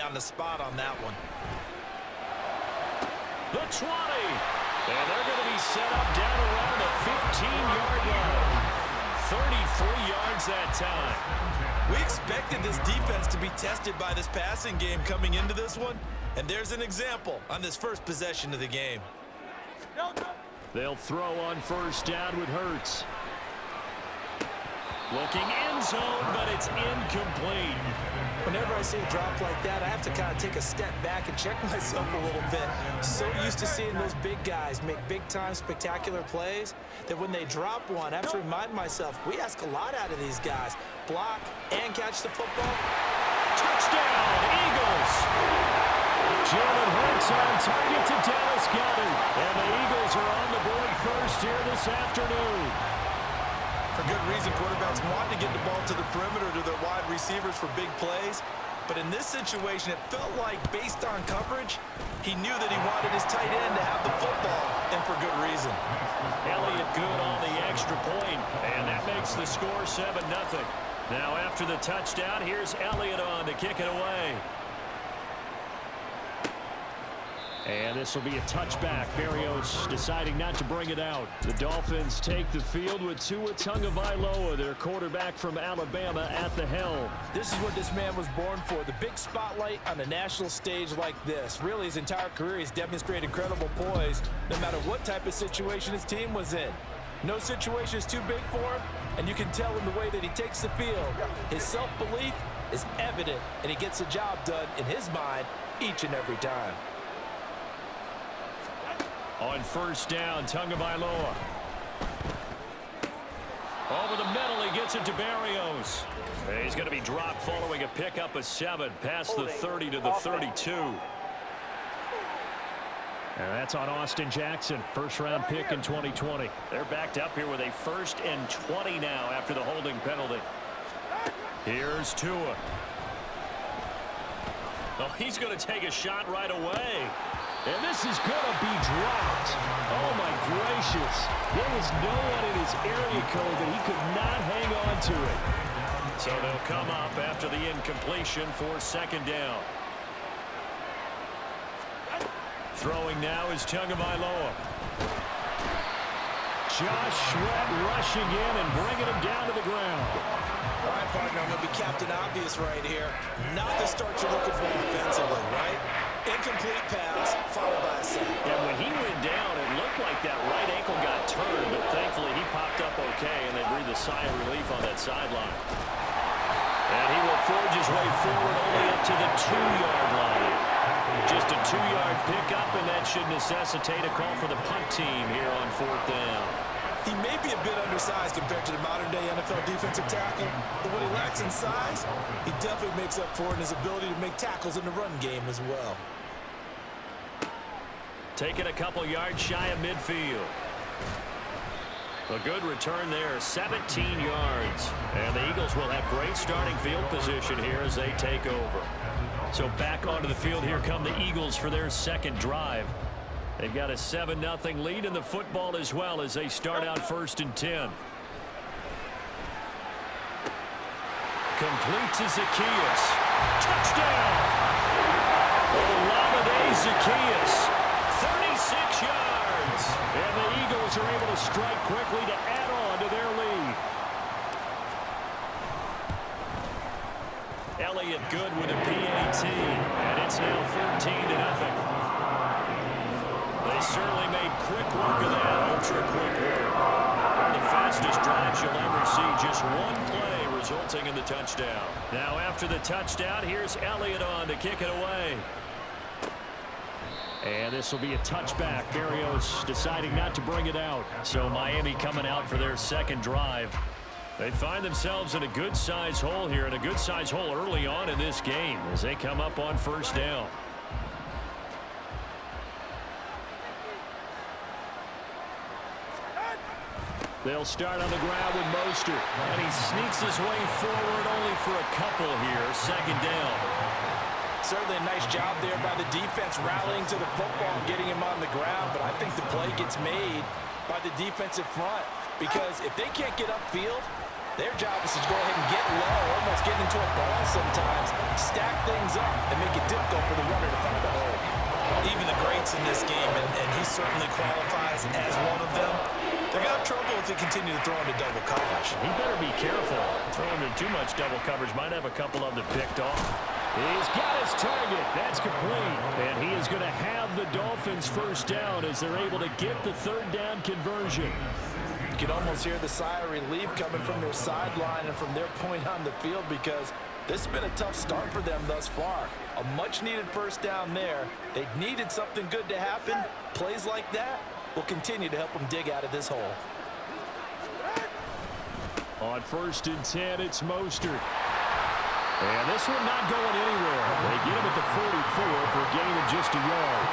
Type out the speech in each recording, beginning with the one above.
on the spot on that one. The 20. And they're going to be set up down around the 15-yard line. 33 yards that time. We expected this defense to be tested by this passing game coming into this one. And there's an example on this first possession of the game. They'll throw on first down with Hurts. Looking end zone, but it's incomplete. Whenever I see a drop like that, I have to kind of take a step back and check myself a little bit. So used to seeing those big guys make big-time spectacular plays that when they drop one, I have to remind myself, we ask a lot out of these guys. Block and catch the football. Touchdown, Eagles! Jalen Hurts on target to Dallas Goedert. And the Eagles are on the board first here this afternoon. For good reason, quarterbacks want to get the ball to the perimeter to their wide receivers for big plays. But in this situation, it felt like, based on coverage, he knew that he wanted his tight end to have the football, and for good reason. Elliott good on the extra point, and that makes the score 7-0. Now after the touchdown, here's Elliott on to kick it away. And this will be a touchback. Berrios deciding not to bring it out. The Dolphins take the field with Tua Tagovailoa, their quarterback from Alabama, at the helm. This is what this man was born for, the big spotlight on a national stage like this. Really, his entire career, he's demonstrated incredible poise, no matter what type of situation his team was in. No situation is too big for him, and you can tell in the way that he takes the field. His self-belief is evident, and he gets the job done in his mind each and every time. On first down, Tagovailoa. Over the middle, he gets it to Berrios. He's going to be dropped following a pickup of 7 past the 30 to the 32. And that's on Austin Jackson, first-round pick in 2020. They're backed up here with a 1st and 20 now after the holding penalty. Here's Tua. Oh, he's going to take a shot right away. And this is going to be dropped. Oh, my gracious. There was no one in his area code that he could not hang on to it. So they'll come up after the incompletion for 2nd down. Throwing now is Tagovailoa. Josh Sweat rushing in and bringing him down to the ground. All right, partner, I'm going to be Captain Obvious right here. Not the start you're looking for offensively, right? Incomplete pass, followed by a sack. And when he went down, it looked like that right ankle got turned, but thankfully he popped up okay, and they breathed a sigh of relief on that sideline. And he will forge his way forward only up to the 2-yard line. Just a 2-yard pickup, and that should necessitate a call for the punt team here on 4th down. He may be a bit undersized compared to the modern-day NFL defensive tackle, but what he lacks in size, he definitely makes up for it in his ability to make tackles in the run game as well. Taking a couple yards shy of midfield. A good return there, 17 yards. And the Eagles will have great starting field position here as they take over. So back onto the field, here come the Eagles for their 2nd drive. They've got a 7-0 lead in the football as well as they start out 1st and 10. Complete to Zacchaeus. Touchdown! Olamide Zacchaeus. 36 yards. And the Eagles are able to strike quickly to add on to their lead. Elliott good with a PAT. And it's now 14-0. They certainly made quick work of that, ultra-quick work. One of the fastest drives you'll ever see, just one play resulting in the touchdown. Now after the touchdown, here's Elliott on to kick it away. And this will be a touchback. Berrios deciding not to bring it out. So Miami coming out for their 2nd drive. They find themselves in a good-sized hole here, and a good-sized hole early on in this game as they come up on 1st down. They'll start on the ground with Mostert. And he sneaks his way forward only for a couple here. 2nd down. Certainly a nice job there by the defense rallying to the football and getting him on the ground, but I think the play gets made by the defensive front because if they can't get upfield, Their job is to go ahead and get low, almost get into a ball sometimes, stack things up, and make it difficult for the runner to find a hole. Even the greats in this game, and he certainly qualifies as one of them, they're going to have trouble if they continue to throw into double coverage. He better be careful. Throwing into too much double coverage might have a couple of them picked off. He's got his target. That's complete. And he is going to have the Dolphins first down as they're able to get the third down conversion. You can almost hear the sigh of relief coming from their sideline and from their point on the field because this has been a tough start for them thus far. A much-needed first down there. They needed something good to happen. Plays like that will continue to help them dig out of this hole. On 1st and 10, it's Mostert. And this one not going anywhere. They get him at the 44 for a gain of just a yard.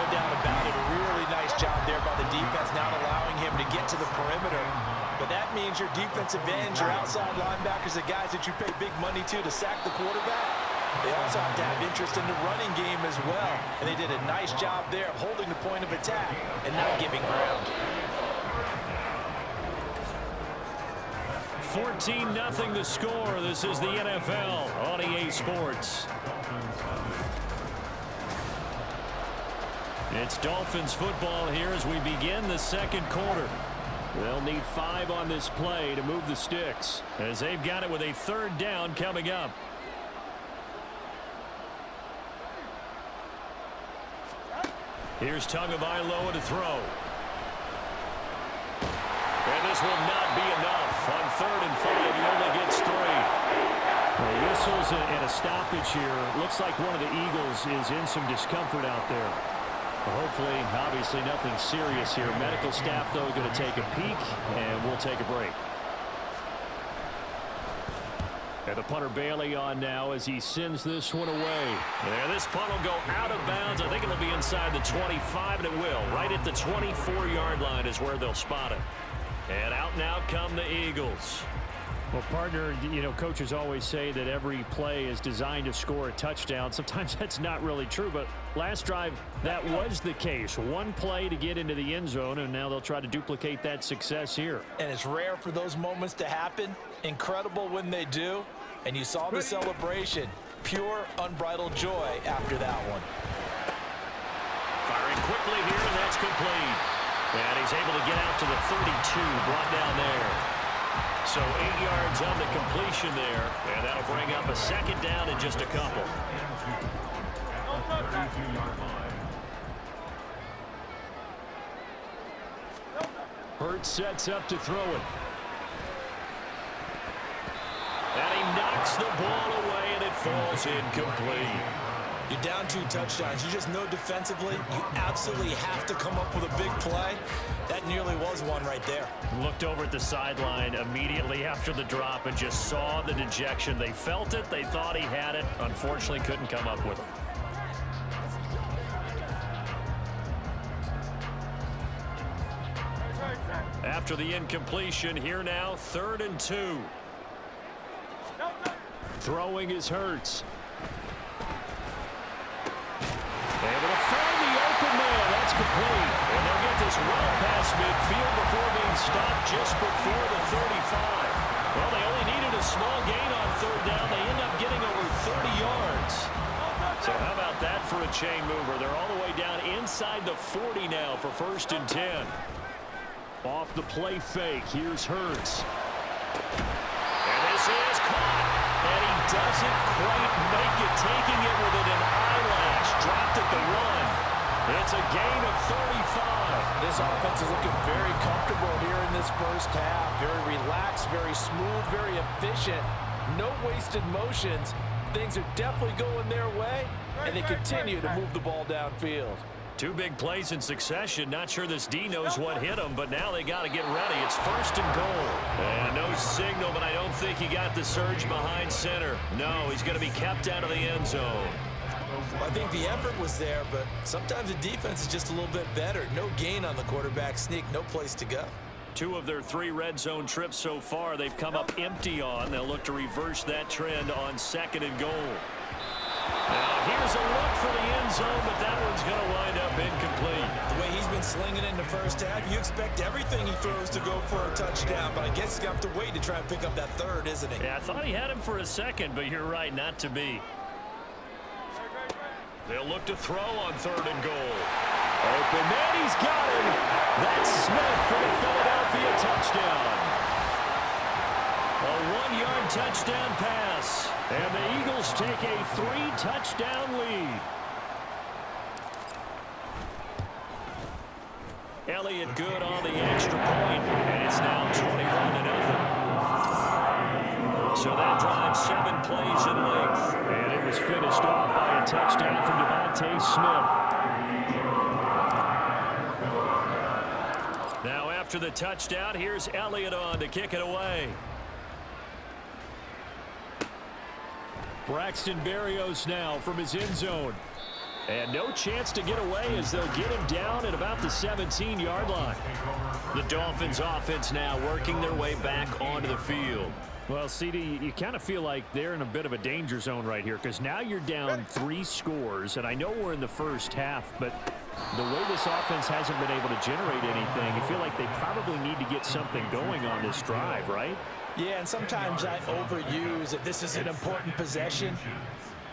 No doubt about it. A really nice job there by the defense, not allowing him to get to the perimeter. But that means your defensive ends, your outside linebackers, the guys that you pay big money to sack the quarterback, they also have to have interest in the running game as well. And they did a nice job there of holding the point of attack and not giving ground. 14-0 the score. This is the NFL on EA Sports. It's Dolphins football here as we begin the second quarter. They'll need 5 on this play to move the sticks as they've got it with a third down coming up. Here's Tagovailoa to throw. And this will not be enough. On 3rd and 5, he only gets 3. Well, whistles and a stoppage here. Looks like one of the Eagles is in some discomfort out there. Well, hopefully, obviously nothing serious here. Medical staff, though, going to take a peek, and we'll take a break. And the punter Bailey on now as he sends this one away. And this punt will go out of bounds. I think it'll be inside the 25, and it will. Right at the 24-yard line is where they'll spot it. And out now come the Eagles. Well, partner, you know, coaches always say that every play is designed to score a touchdown. Sometimes that's not really true, but last drive, that was the case. One play to get into the end zone, and now they'll try to duplicate that success here. And it's rare for those moments to happen. Incredible when they do. And you saw the celebration. Pure, unbridled joy after that one. Firing quickly here, and that's complete. And he's able to get out to the 32, brought down there. So 8 yards on the completion there, and that'll bring up a second down in just a couple. Hurts sets up to throw it. And he knocks the ball away, and it falls incomplete. You're down 2 touchdowns. You just know defensively you absolutely have to come up with a big play. That nearly was one right there. Looked over at the sideline immediately after the drop and just saw the dejection. They felt it. They thought he had it. Unfortunately, couldn't come up with it. After the incompletion, here now, 3rd and 2. Throwing is Hurts. Able to find the open man. That's complete. And they'll get this well past midfield before being stopped just before the 35. Well, they only needed a small gain on 3rd down. They end up getting over 30 yards. So how about that for a chain mover? They're all the way down inside the 40 now for 1st and 10. Off the play fake. Here's Hurts. And this is caught. And he doesn't quite make it, taking it within an eyelash. Dropped at the 1. It's a gain of 35. This offense is looking very comfortable here in this first half. Very relaxed, very smooth, very efficient. No wasted motions. Things are definitely going their way, and they continue to move the ball downfield. 2 big plays in succession. Not sure this D knows what hit him, but now they got to get ready. It's 1st and goal. And no signal, but I don't think he got the surge behind center. No, he's going to be kept out of the end zone. Well, I think the effort was there, but sometimes the defense is just a little bit better. No gain on the quarterback sneak, no place to go. 2 of their 3 red zone trips so far, they've come up empty on. They'll look to reverse that trend on 2nd and goal. Now here's a look for the end end zone, but that one's going to wind up incomplete. The way he's been slinging in the first half, you expect everything he throws to go for a touchdown, but I guess he's going to have to wait to try and pick up that third, isn't he? Yeah, I thought he had him for a second, but you're right, not to be. They'll look to throw on 3rd and goal. Open man, he's got him. That's Smith for the Philadelphia touchdown. A 1-yard touchdown pass. And the Eagles take a 3-touchdown lead. Elliott good on the extra point, and it's now 21-0. So that drive 7 plays in length, and it was finished off by a touchdown from Devontae Smith. Now after the touchdown, here's Elliott on to kick it away. Braxton Berrios now from his end zone. And no chance to get away as they'll get him down at about the 17-yard line. The Dolphins offense now working their way back onto the field. Well, CD, you kind of feel like they're in a bit of a danger zone right here because now you're down 3 scores, and I know we're in the first half, but the way this offense hasn't been able to generate anything, you feel like they probably need to get something going on this drive, right? Yeah, and sometimes I overuse that this is an important possession.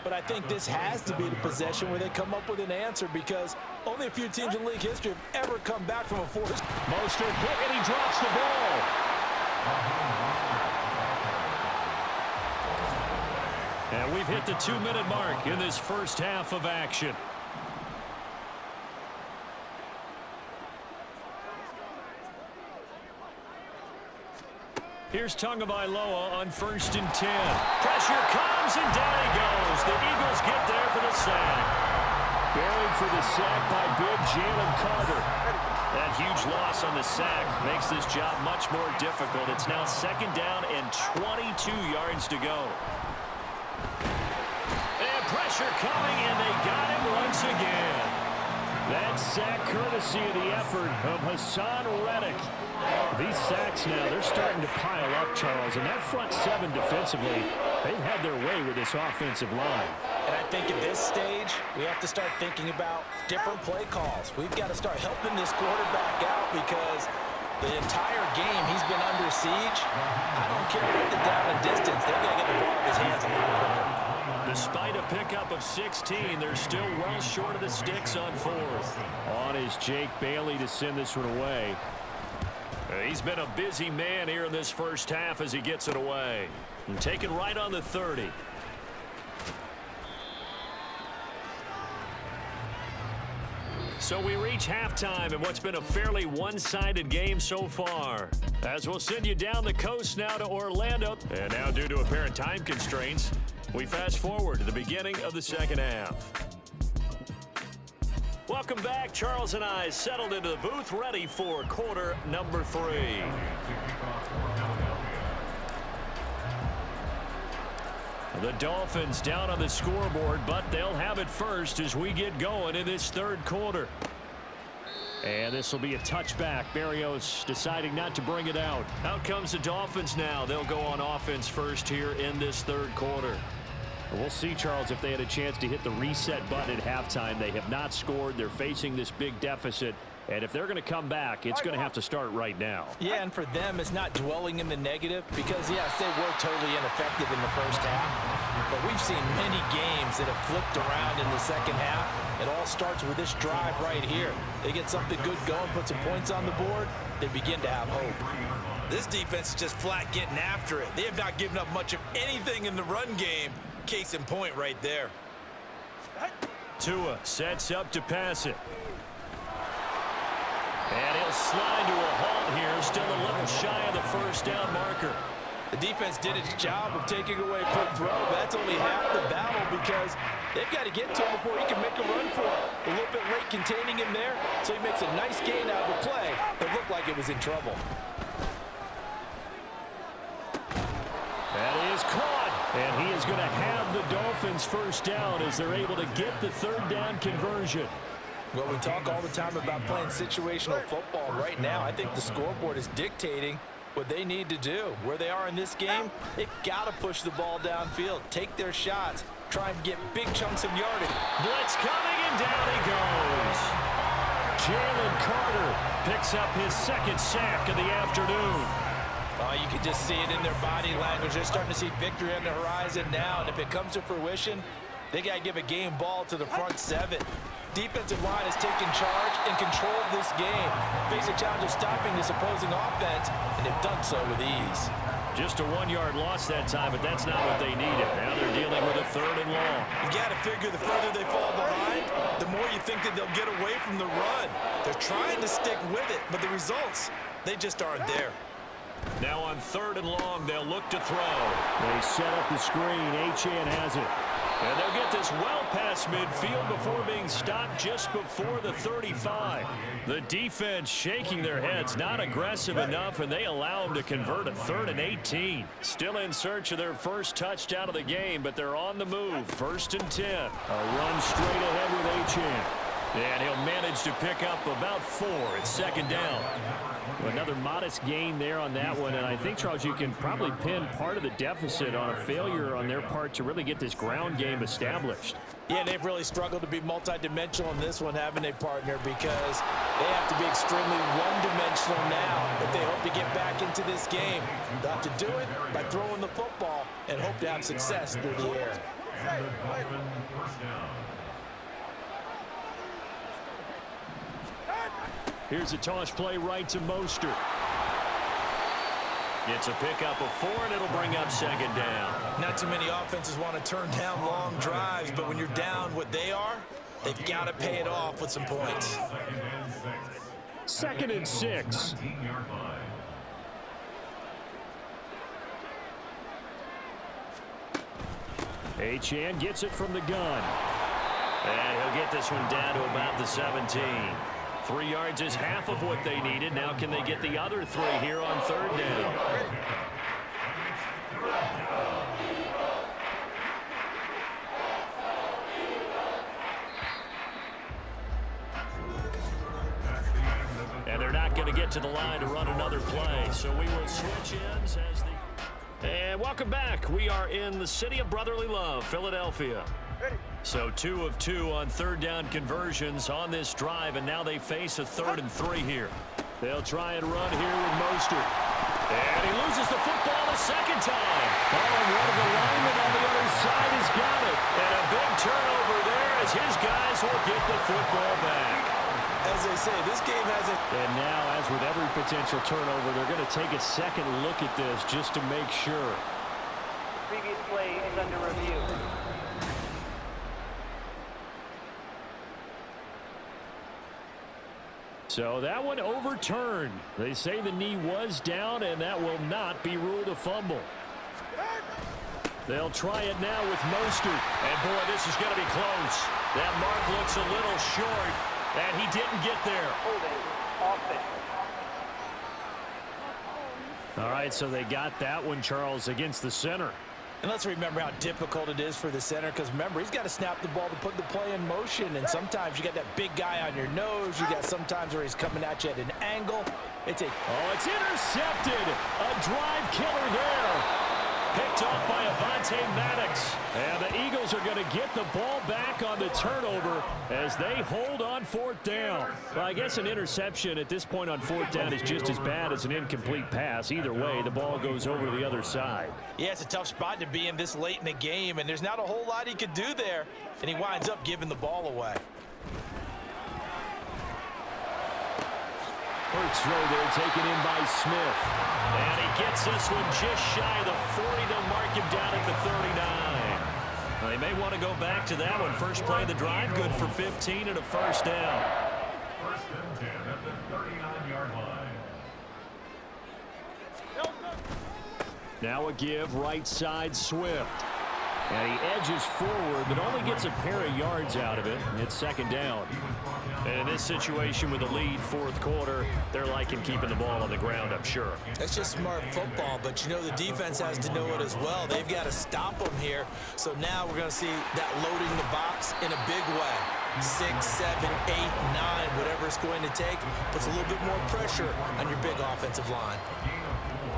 But I think this has to be the possession where they come up with an answer because only a few teams in league history have ever come back from a forced. Mostert quick, and he drops the ball. And we've hit the 2-minute mark in this first half of action. Here's Tagovailoa on 1st and 10. Pressure comes, and down he goes. The Eagles get there for the sack. Buried for the sack by big Jalen Carter. That huge loss on the sack makes this job much more difficult. It's now 2nd down and 22 yards to go. And pressure coming, and they got him once again. That sack courtesy of the effort of Hassan Reddick. These sacks now, they're starting to pile up, Charles, and that front 7 defensively, they've had their way with this offensive line. And I think at this stage, we have to start thinking about different play calls. We've got to start helping this quarterback out because the entire game he's been under siege. I don't care what the down and distance, they've got to get the ball in his hands a lot quicker. Despite a pickup of 16, they're still well short of the sticks on 4th. On is Jake Bailey to send this one away. He's been a busy man here in this first half as he gets it away. And taken right on the 30. So we reach halftime in what's been a fairly one-sided game so far. As we'll send you down the coast now to Orlando. And now due to apparent time constraints, we fast forward to the beginning of the second half. Welcome back. Charles and I settled into the booth ready for quarter number 3. The Dolphins down on the scoreboard, but they'll have it first as we get going in this 3rd quarter. And this will be a touchback. Berrios deciding not to bring it out. Out comes the Dolphins now. They'll go on offense first here in this 3rd quarter. We'll see, Charles, if they had a chance to hit the reset button at halftime. They have not scored. They're facing this big deficit. And if they're going to come back, it's going to have to start right now. Yeah, and for them, it's not dwelling in the negative because, yes, they were totally ineffective in the first half. But we've seen many games that have flipped around in the second half. It all starts with this drive right here. They get something good going, put some points on the board, they begin to have hope. This defense is just flat getting after it. They have not given up much of anything in the run game. Case in point right there. Tua sets up to pass it. And he'll slide to a halt here, still a little shy of the first down marker. The defense did its job of taking away a quick throw, but that's only half the battle because they've got to get to him before he can make a run for it. A little bit late containing him there, so he makes a nice gain out of the play that looked like it was in trouble. That is caught. And he is going to have the Dolphins first down as they're able to get the 3rd down conversion. Well, we talk all the time about playing situational football. Right now, I think the scoreboard is dictating what they need to do. Where they are in this game, they've got to push the ball downfield, take their shots, try and get big chunks of yardage. Blitz coming and down he goes. Jalen Carter picks up his second sack of the afternoon. You can just see it in their body language. They're starting to see victory on the horizon now, and if it comes to fruition, they got to give a game ball to the front seven. Defensive line has taken charge and controlled this game. Face a challenge of stopping this opposing offense, and they've done so with ease. Just a 1-yard loss that time, but that's not what they needed. Now they're dealing with a 3rd and long. You've got to figure the further they fall behind, the more you think that they'll get away from the run. They're trying to stick with it, but the results, they just aren't there. Now on 3rd and long, they'll look to throw. They set up the screen. Achane has it. And they'll get this well past midfield before being stopped just before the 35. The defense shaking their heads, not aggressive enough, and they allow them to convert a 3rd and 18. Still in search of their first touchdown of the game, but they're on the move. 1st and 10. A run straight ahead with Achane. And he'll manage to pick up about 4. It's 2nd down. Another modest gain there on that one, and I think, Charles, you can probably pin part of the deficit on a failure on their part to really get this ground game established. Yeah, they've really struggled to be multidimensional in this one, haven't they, partner, because they have to be extremely one-dimensional now if they hope to get back into this game. They'll have to do it by throwing the football and hope to have success through the air. Here's a toss play right to Mostert. It's a pickup of 4, and it'll bring up 2nd down. Not too many offenses want to turn down long drives, but when you're down what they are, they've got to pay it off with some points. 2nd and 6. Achane gets it from the gun. And he'll get this one down to about the 17. 3 yards is half of what they needed. Now can they get the other 3 here on 3rd down? And they're not going to get to the line to run another play. So we will switch ends as the... And welcome back. We are in the city of brotherly love, Philadelphia. So 2 of 2 on 3rd down conversions on this drive, and now they face a 3rd and 3 here. They'll try and run here with Mostert. And he loses the football a 2nd time. Oh, and one of the linemen on the other side has got it. And a big turnover there as his guys will get the football back. As they say, this game hasn't... And now, as with every potential turnover, they're going to take a second look at this just to make sure. Previous play is under review. So that one overturned. They say the knee was down, and that will not be ruled a fumble. They'll try it now with Mostert. And, boy, this is going to be close. That mark looks a little short, and he didn't get there. All right, so they got that one, Charles, against the center. And let's remember how difficult it is for the center, because remember, he's got to snap the ball to put the play in motion, and sometimes you got that big guy on your nose. You got sometimes where he's coming at you at an angle. It's intercepted. A drive killer there. Picked off by Avonte Maddox. And the Eagles are going to get the ball back on the turnover as they hold on 4th down. Well, I guess an interception at this point on 4th down is just as bad as an incomplete pass. Either way, the ball goes over to the other side. Yeah, it's a tough spot to be in this late in the game, and there's not a whole lot he could do there, and he winds up giving the ball away. First throw there taken in by Smith. And he gets this one just shy of the 40. They'll mark him down at the 39. Well, they may want to go back to that one. First play of the drive, good for 15 and a 1st down. 1st and 10 at the 39-yard line. Now a give, right side, Swift. And he edges forward, but only gets a pair of yards out of it. It's 2nd down. And in this situation with the lead 4th quarter, they're liking keeping the ball on the ground, I'm sure. That's just smart football, but you know the defense has to know it as well. They've got to stop them here. So now we're going to see that loading the box in a big way. 6, 7, 8, 9, whatever it's going to take, puts a little bit more pressure on your big offensive line.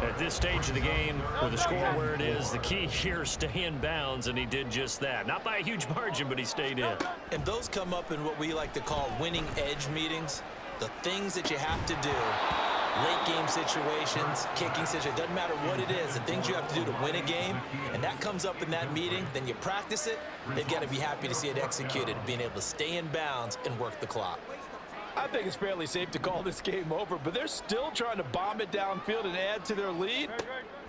At this stage of the game, with the score where it is, the key here is stay in bounds, and he did just that. Not by a huge margin, but he stayed in. And those come up in what we like to call winning edge meetings. The things that you have to do, late game situations, kicking situations, doesn't matter what it is, the things you have to do to win a game, and that comes up in that meeting, then you practice it, they've got to be happy to see it executed, being able to stay in bounds and work the clock. I think it's fairly safe to call this game over, but they're still trying to bomb it downfield and add to their lead.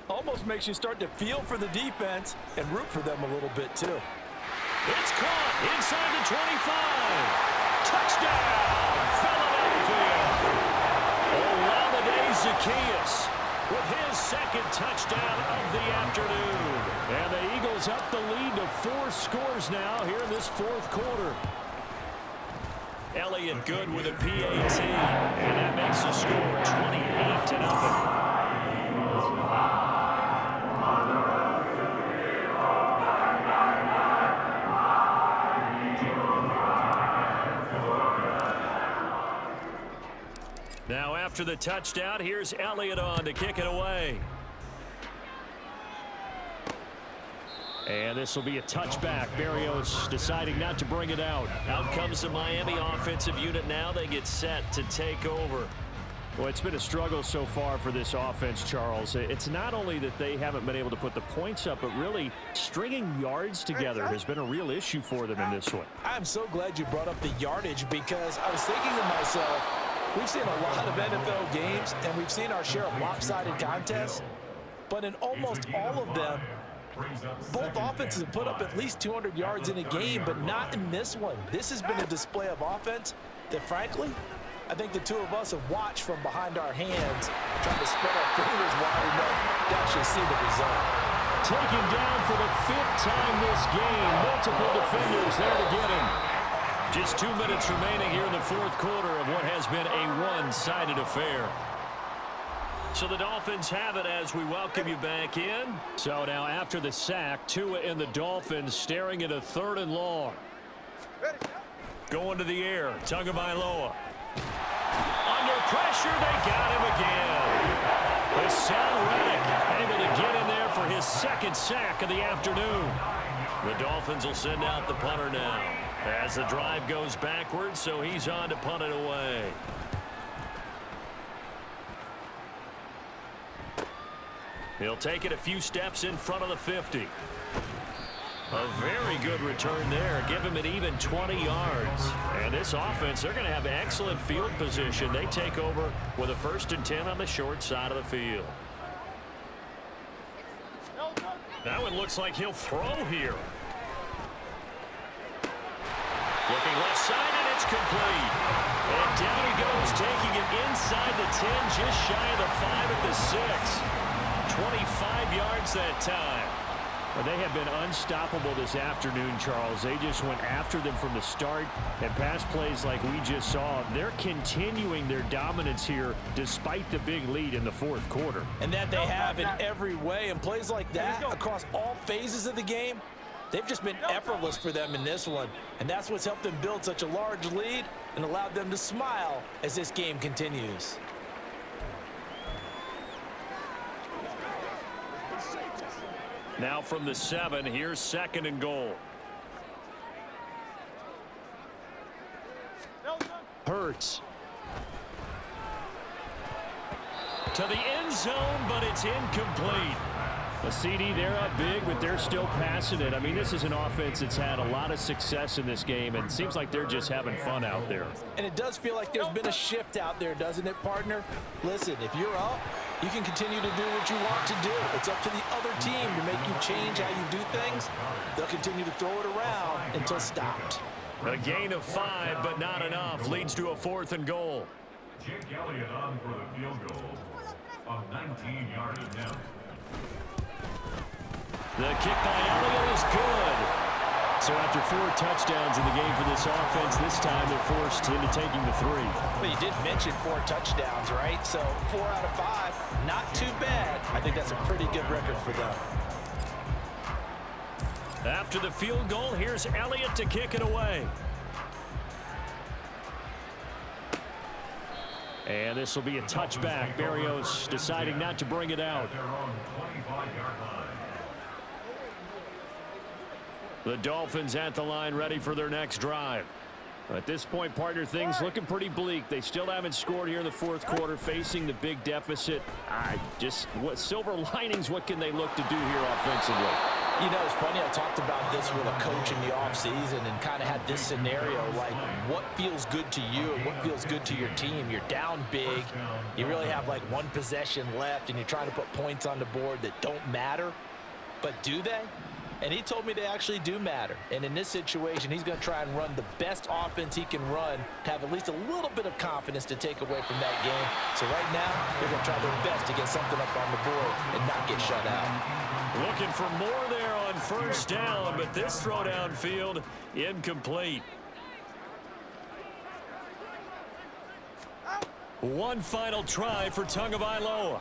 Almost makes you start to feel for the defense and root for them a little bit, too. It's caught inside the 25. Touchdown, Philadelphia. Olamide Zaccheaus with his second touchdown of the afternoon. And the Eagles up the lead to 4 scores now here in this fourth quarter. Elliott good with a PAT, and that makes the score 28-0. Now after the touchdown, here's Elliott on to kick it away. And this will be a touchback. Berrios deciding not to bring it out. Out comes the Miami offensive unit now. They get set to take over. Well, it's been a struggle so far for this offense, Charles. It's not only that they haven't been able to put the points up, but really stringing yards together has been a real issue for them in this one. I'm so glad you brought up the yardage, because I was thinking to myself, we've seen a lot of NFL games, and we've seen our share of lopsided contests, but in almost all of them, both offenses have put up at least 200 yards in a game, but not in this one. This has been a display of offense that, frankly, I think the two of us have watched from behind our hands, trying to spread our fingers wide enough to actually see the result. Taken down for the 5th time this game. Multiple defenders there to get him. Just 2 minutes remaining here in the fourth quarter of what has been a one-sided affair. So the Dolphins have it as we welcome you back in. So now after the sack, Tua and the Dolphins staring at a 3rd and long. Going to the air, Tagovailoa. Under pressure, they got him again. Hassan Reddick able to get in there for his 2nd sack of the afternoon. The Dolphins will send out the punter now as the drive goes backwards, so he's on to punt it away. He'll take it a few steps in front of the 50. A very good return there. Give him an even 20 yards. And this offense, they're going to have excellent field position. They take over with a 1st and 10 on the short side of the field. That one looks like he'll throw here. Looking left side, and it's complete. And down he goes, taking it inside the 10, just shy of the 5 at the 6. 25 yards that time. Well, they have been unstoppable this afternoon, Charles. They just went after them from the start, and pass plays like we just saw. They're continuing their dominance here despite the big lead in the fourth quarter. And that they have in every way. And plays like that across all phases of the game, they've just been effortless for them in this one. And that's what's helped them build such a large lead and allowed them to smile as this game continues. Now from the 7, here's 2nd and goal. Hurts. To the end zone, but it's incomplete. A CD, they're up big, but they're still passing it. I mean, this is an offense that's had a lot of success in this game, and it seems like they're just having fun out there. And it does feel like there's been a shift out there, doesn't it, partner? Listen, if you're up, you can continue to do what you want to do. It's up to the other team to make you change how you do things. They'll continue to throw it around until stopped. A gain of 5, but not enough. Leads to a 4th and goal. Jake Elliott on for the field goal. A 19-yard attempt. The kick by Elliott is good. So after 4 touchdowns in the game for this offense, this time they're forced into taking the 3. But you did mention 4 touchdowns, right? So 4 out of 5, not too bad. I think that's a pretty good record for them. After the field goal, here's Elliott to kick it away. And this will be a touchback. Berrios deciding not to bring it out. Their own 25-yard line. The Dolphins at the line, ready for their next drive. At this point, partner, things looking pretty bleak. They still haven't scored here in the fourth quarter, facing the big deficit. What silver linings, what can they look to do here offensively? You know, it's funny, I talked about this with a coach in the offseason and kind of had this scenario, like what feels good to you and what feels good to your team. You're down big. You really have like one possession left, and you're trying to put points on the board that don't matter. But do they? And he told me they actually do matter. And in this situation, he's going to try and run the best offense he can run to have at least a little bit of confidence to take away from that game. So right now, they're going to try their best to get something up on the board and not get shut out. Looking for more there on first down, but this throw downfield incomplete. One final try for Tagovailoa.